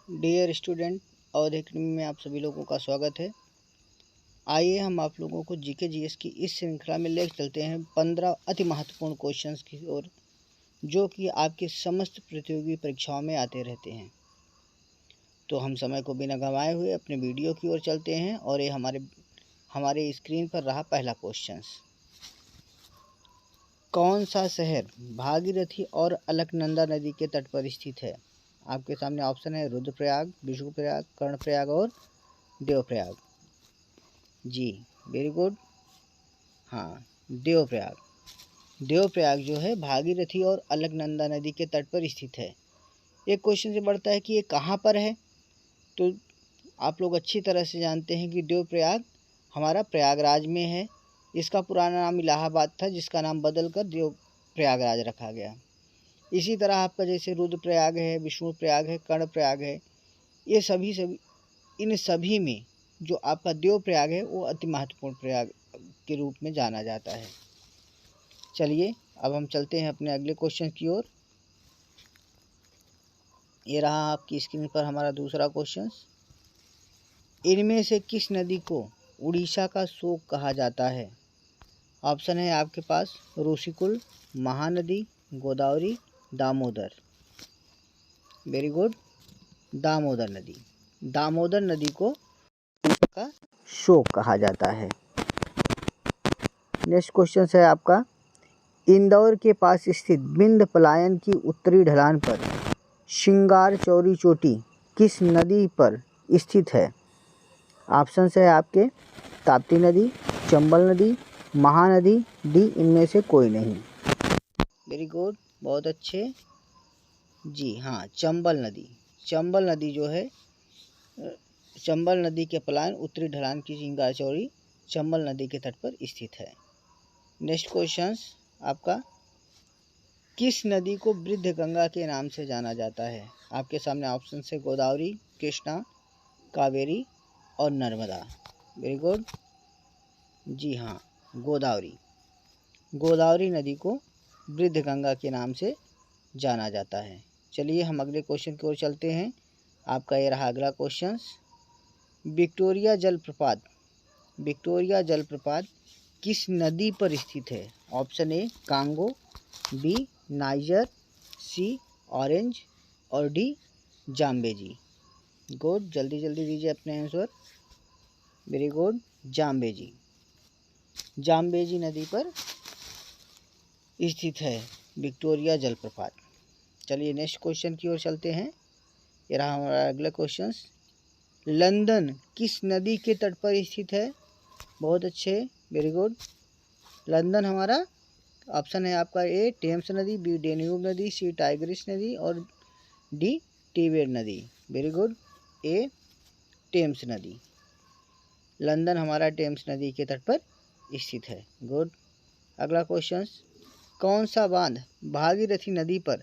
Dear student, Awadh academy में आप सभी लोगों का स्वागत है। आइए हम आप लोगों को जीके जीएस की इस श्रृंखला में ले चलते हैं 15 अति महत्वपूर्ण क्वेश्चंस की ओर, जो कि आपकी समस्त प्रतियोगी परीक्षाओं में आते रहते हैं। तो हम समय को बिना गंवाए हुए अपने वीडियो की ओर चलते हैं और ये हमारे स्क्रीन पर रहा पहला क्वेश्चन। कौन सा शहर भागीरथी और अलकनंदा नदी के तट पर स्थित है? आपके सामने ऑप्शन है रुद्रप्रयाग, विष्णुप्रयाग, कर्णप्रयाग और देवप्रयाग। जी, वेरी गुड। हाँ, देवप्रयाग। देवप्रयाग जो है भागीरथी और अलकनंदा नदी के तट पर स्थित है। एक क्वेश्चन से बढ़ता है कि ये कहाँ पर है। तो आप लोग अच्छी तरह से जानते हैं कि देवप्रयाग हमारा प्रयागराज में है। इसका पुराना नाम इलाहाबाद था, जिसका नाम बदलकर देवप्रयागराज रखा गया। इसी तरह आपका जैसे रुद्रप्रयाग है, विष्णुप्रयाग है, कर्णप्रयाग है, ये इन सभी में जो आपका देवप्रयाग है वो अति महत्वपूर्ण प्रयाग के रूप में जाना जाता है। चलिए अब हम चलते हैं अपने अगले क्वेश्चन की ओर। ये रहा आपकी स्क्रीन पर हमारा दूसरा क्वेश्चन। इनमें से किस नदी को उड़ीसा का शोक कहा जाता है? ऑप्शन है आपके पास रूसिकुल, महानदी, गोदावरी, दामोदर। वेरी गुड, दामोदर नदी। दामोदर नदी को उड़ीसा का शोक कहा जाता है। नेक्स्ट क्वेश्चन है आपका, इंदौर के पास स्थित विंध्य पलायन की उत्तरी ढलान पर श्रृंगार चौरी चोटी किस नदी पर स्थित है? ऑप्शन है आपके ताप्ती नदी, चंबल नदी, महानदी, डी इनमें से कोई नहीं। वेरी गुड, बहुत अच्छे। जी हाँ, चंबल नदी। चंबल नदी जो है, चंबल नदी के पलायन उत्तरी ढलान की श्रृंगार चौरी चंबल नदी के तट पर स्थित है। नेक्स्ट क्वेश्चन आपका, किस नदी को वृद्ध गंगा के नाम से जाना जाता है? आपके सामने ऑप्शन है गोदावरी, कृष्णा, कावेरी और नर्मदा। वेरी गुड, जी हाँ, गोदावरी। गोदावरी नदी को वृद्ध गंगा के नाम से जाना जाता है। चलिए हम अगले क्वेश्चन की ओर चलते हैं। आपका ये रहा अगला क्वेश्चन। विक्टोरिया जलप्रपात किस नदी पर स्थित है? Option A Congo, B Niger, C orange और डी जाम्बेजी। गुड, जल्दी जल्दी दीजिए अपने answer. Very good, Zambezi. Zambezi नदी पर स्थित है विक्टोरिया जलप्रपात। चलिए नेक्स्ट क्वेश्चन की ओर चलते हैं। ये रहा हमारा अगला क्वेश्चन। लंदन किस नदी के तट पर स्थित है? बहुत अच्छे, वेरी गुड। लंदन हमारा ऑप्शन है आपका ए टेम्स नदी, बी डेन्यूब नदी, सी टाइग्रिस नदी और डी टिबेट नदी। वेरी गुड, ए टेम्स नदी। लंदन हमारा टेम्स नदी के तट पर स्थित है। गुड। अगला क्वेश्चन, कौन सा बांध भागीरथी नदी पर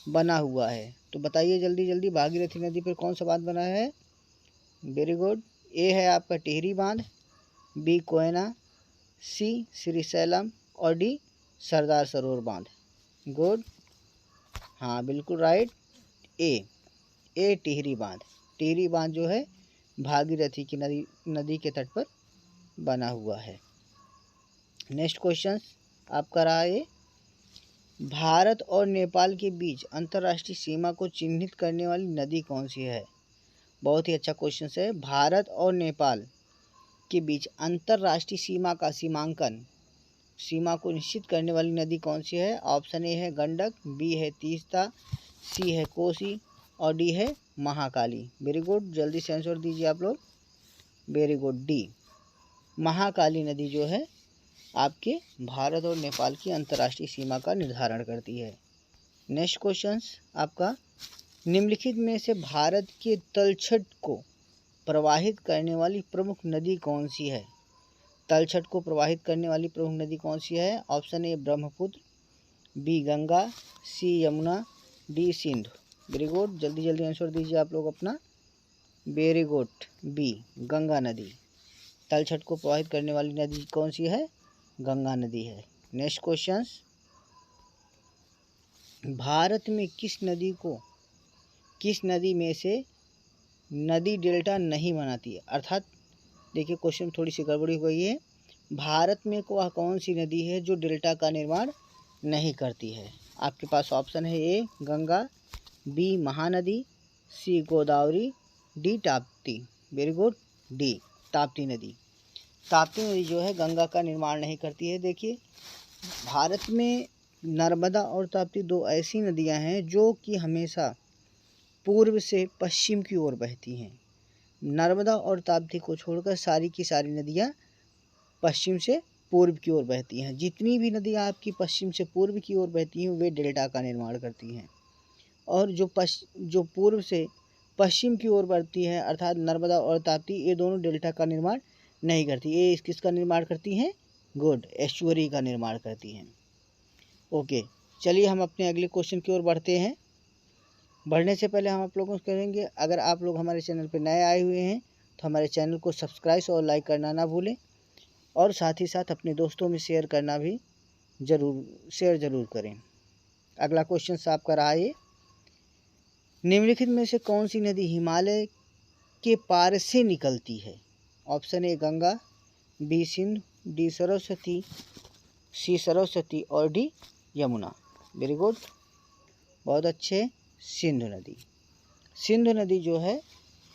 बना हुआ है? तो बताइए जल्दी जल्दी, भागीरथी नदी पर कौन सा बांध बना है? वेरी गुड, ए है आपका टिहरी बांध, बी कोयना, सी श्रीशैलम और डी सरदार सरोवर बांध। गुड, हाँ बिल्कुल राइट, ए टिहरी बांध। टिहरी बांध जो है भागीरथी की नदी के तट पर बना हुआ है। नेक्स्ट क्वेश्चन आपका रहा है, भारत और नेपाल के बीच अंतर्राष्ट्रीय सीमा को चिन्हित करने वाली नदी कौन सी है? बहुत ही अच्छा क्वेश्चन है। भारत और नेपाल के बीच अंतर्राष्ट्रीय सीमा को निश्चित करने वाली नदी कौन सी है? ऑप्शन ए है गंडक, बी है तीस्ता, सी है कोसी और डी है महाकाली। वेरी गुड, जल्दी से आंसर दीजिए आप लोग। वेरी गुड, डी महाकाली नदी जो है आपके भारत और नेपाल की अंतर्राष्ट्रीय सीमा का निर्धारण करती है। नेक्स्ट क्वेश्चन आपका, निम्नलिखित में से भारत के तलछट को प्रवाहित करने वाली प्रमुख नदी कौन सी है? तलछट को प्रवाहित करने वाली प्रमुख नदी कौन सी है? Option A Brahmaputra, B Ganga, C Yamuna, D Sindhu. Very good, जल्दी जल्दी आंसर दीजिए आप लोग अपना। वेरी गुड, बी गंगा नदी। तलछट को प्रवाहित करने वाली नदी कौन सी है? गंगा नदी है। नेक्स्ट क्वेश्चन, भारत में किस नदी में से नदी डेल्टा नहीं बनाती है। अर्थात देखिए क्वेश्चन थोड़ी सी गड़बड़ी हो गई है। भारत में वह कौन सी नदी है जो डेल्टा का निर्माण नहीं करती है? आपके पास ऑप्शन है A Ganga, B Mahanadi, C Godavari, D Tapti. Very good, D Tapti नदी। ताप्ती नदी जो है गंगा का निर्माण नहीं करती है। देखिए भारत में नर्मदा और ताप्ती दो ऐसी नदियां हैं जो कि हमेशा पूर्व से पश्चिम की ओर बहती हैं। नर्मदा और ताप्ती को छोड़कर सारी की सारी नदियां पश्चिम से पूर्व की ओर बहती हैं। जितनी भी नदियां आपकी पश्चिम से पूर्व की ओर बहती हैं वे डेल्टा का निर्माण करती हैं, और जो पूर्व से पश्चिम की ओर बढ़ती है अर्थात नर्मदा और ताप्ती, ये दोनों डेल्टा का निर्माण नहीं करती। ये किसका निर्माण करती हैं? गुड, एस्चुअरी का निर्माण करती हैं। ओके, चलिए हम अपने अगले क्वेश्चन की ओर बढ़ते हैं। बढ़ने से पहले हम आप लोगों से कहेंगे, अगर आप लोग हमारे चैनल पर नए आए हुए हैं तो हमारे चैनल को सब्सक्राइब और लाइक करना ना भूलें, और साथ ही साथ अपने दोस्तों में शेयर करना भी ज़रूर करें। अगला क्वेश्चन आपका रहा है, निम्नलिखित में से कौन सी नदी हिमालय के पार से निकलती है? Option A Ganga, B Sindhu, D Saraswati, C Saraswati और डी यमुना। वेरी गुड, बहुत अच्छे, सिंधु नदी। सिंधु नदी जो है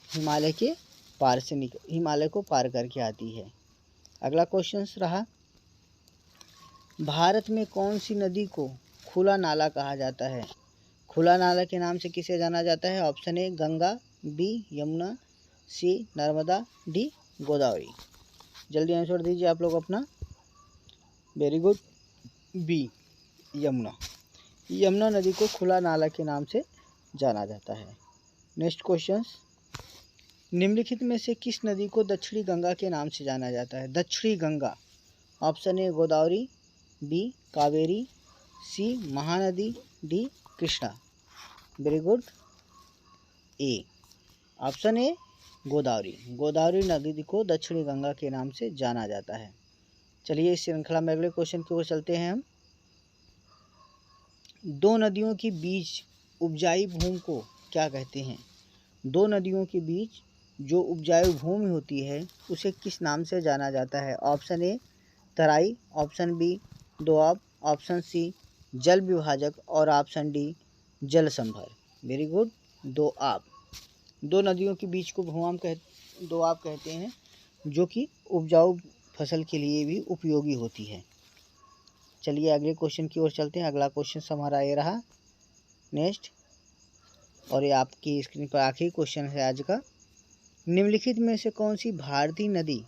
हिमालय के पार से हिमालय को पार करके आती है। अगला क्वेश्चन रहा, भारत में कौन सी नदी को खुला नाला कहा जाता है? खुला नाला के नाम से किसे जाना जाता है? Option A Ganga, B Yamuna, C Narmada, D Godavari. जल्दी आंसर दीजिए आप लोग अपना। Very good, B Yamuna. Yamuna नदी को खुला नाला के नाम से जाना जाता है। नेक्स्ट क्वेश्चन, निम्नलिखित में से किस नदी को दक्षिणी गंगा के नाम से जाना जाता है? दक्षिणी Ganga. Option A Godavari, B Kaveri, C Mahanadi, D Krishna. Very good, A option A Godavari. Godavari नदी को दक्षिणी गंगा के नाम से जाना जाता है। चलिए इस श्रृंखला में अगले क्वेश्चन की ओर चलते हैं हम। दो नदियों के बीच उपजाऊ भूमि को क्या कहते हैं? दो नदियों के बीच जो उपजाऊ भूमि होती है उसे किस नाम से जाना जाता है? Option A Terai, option B Doab, option C जल विभाजक और ऑप्शन डी जल संभर। Very good, Doab. दो नदियों के बीच को दोआब कहते हैं, जो कि उपजाऊ फसल के लिए भी उपयोगी होती है। चलिए अगले क्वेश्चन की ओर चलते हैं। अगला क्वेश्चन हमारा ये रहा नेक्स्ट, और ये आपकी स्क्रीन पर आखिरी क्वेश्चन है आज का। निम्नलिखित में से कौन सी भारतीय नदी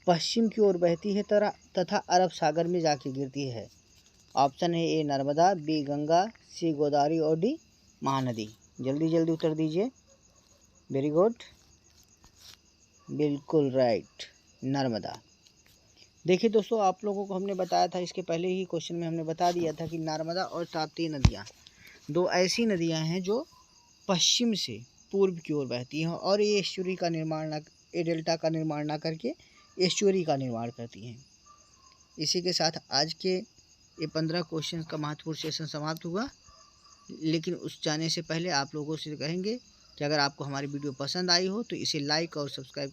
पश्चिम की ओर बहती है तथा अरब सागर में जाके गिरती है? ऑप्शन है ए नर्मदा, बी गंगा, सी गोदावरी और डी महानदी। जल्दी जल्दी उत्तर दीजिए। वेरी गुड, बिल्कुल राइट, नर्मदा। देखिए दोस्तों, आप लोगों को हमने बताया था, इसके पहले ही क्वेश्चन में हमने बता दिया था कि नर्मदा और ताप्ती नदियाँ दो ऐसी नदियाँ हैं जो पश्चिम से पूर्व की ओर बहती हैं, और ये एस्चुरी का निर्माण ये डेल्टा का निर्माण ना करके एस्चुरी का निर्माण करती हैं। इसी के साथ आज के ये 15 क्वेश्चन का महत्वपूर्ण सेशन समाप्त हुआ। लेकिन उस जाने से पहले आप लोगों से कहेंगे कि अगर आपको हमारी वीडियो पसंद आई हो तो इसे लाइक और सब्सक्राइब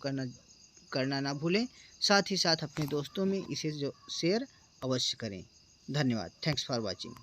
करना ना भूलें। साथ ही साथ अपने दोस्तों में इसे शेयर अवश्य करें। धन्यवाद। Thanks for watching.